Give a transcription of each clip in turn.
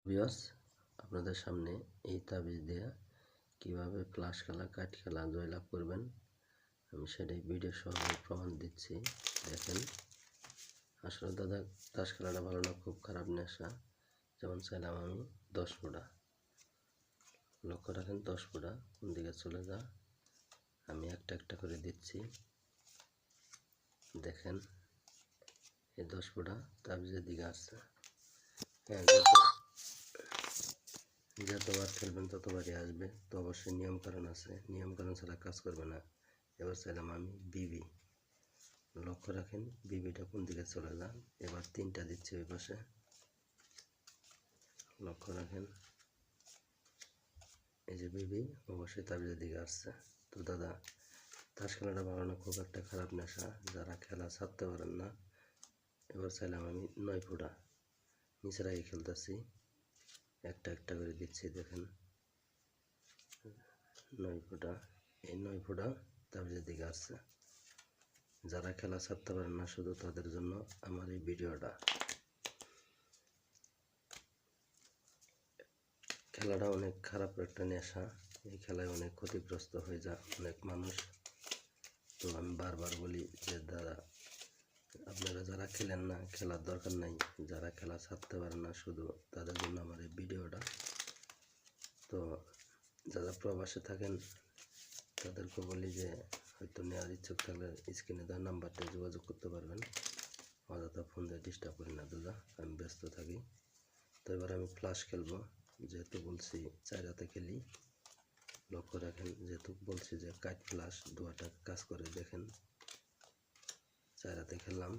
Viewers, আপনাদের সামনে এই তাবিজ দিয়ে কিভাবে ফ্লাশ খেলা, কাঠ খেলা জয়লাভ করবেন আমি সেটাই ভিডিও সহ প্রমাণ দিচ্ছি। দেখেন, আসলে দাদা তাস খেলাটা ভালো না, খুব খারাপ নেশা। যেমন চাইলাম আমি 10 ফোঁটা, লক্ষ্য রাখেন 10 ফোঁটা কোন দিকে চলে যা, আমি একটা একটা করে দিচ্ছি। দেখেন এই 10 ফোঁটা তাবিজের দিকে আসছে। হ্যাঁ, যতবার খেলবেন ততবারই আসবে, তো অবশ্যই নিয়মকানুন আছে, নিয়মকানুন ছাড়া কাজ করবে না। এবার চাইলাম আমি বিবি, লক্ষ্য রাখেন বিবিটা কোন দিকে চলে যান। এবার 3টা দিচ্ছি ওই পাশে, লক্ষ্য রাখেন এই যে বিবি অবশ্যই তাবিজের দিকে আসছে। তো দাদা তাস খেলাটা ভালো না, খুব একটা খারাপ নেশা, যারা খেলা ছাড়তে পারেন না। এবার চাইলাম আমি 9 ফোঁটা নিচের আগে খেলতেছি, একটা একটা করে দিচ্ছি। দেখেন 9 ফোঁটা, এই 9 ফোঁটা তাবিজের দিকে আসছে। যারা খেলা ছাড়তে পারেন না, শুধু তাদের জন্য আমার এই ভিডিওটা। খেলাটা অনেক খারাপ একটা নেশা, এই খেলায় অনেক ক্ষতিগ্রস্ত হয়ে যায় অনেক মানুষ। তো আমি বারবার বলি যে দাদা আপনারা যারা খেলেন না, খেলার দরকার নাই। যারা খেলা ছাড়তে পারেন না, শুধু তাদের জন্য আমার এই ভিডিওটা। তো যারা প্রবাসে থাকেন তাদেরকে বলি যে হয়তো নেওয়ার ইচ্ছুক থাকলে স্ক্রিনে দেওয়া নাম্বারটা যোগাযোগ করতে পারবেন। অযথা ফোন দিয়ে ডিস্টার্ব করি না দাদা, আমি ব্যস্ত থাকি। তো এবার আমি ফ্লাশ খেলবো, যেহেতু বলছি 4 হাতে খেলি। লক্ষ্য রাখেন, যেহেতু বলছি যে কাঠ ফ্লাশ দুয়াটা কাজ করে। দেখেন 4 হাতে খেললাম,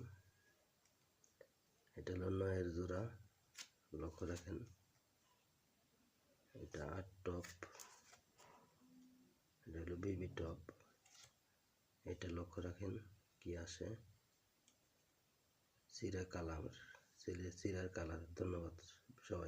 এটা হলো 9-এর জোড়া, লক্ষ্য রাখেন এটা 8 টপ, এটা হলো বিবি টপ। এটা লক্ষ্য রাখেন কি আসে, চিরা কালার, চিরার কালার। ধন্যবাদ সবাই।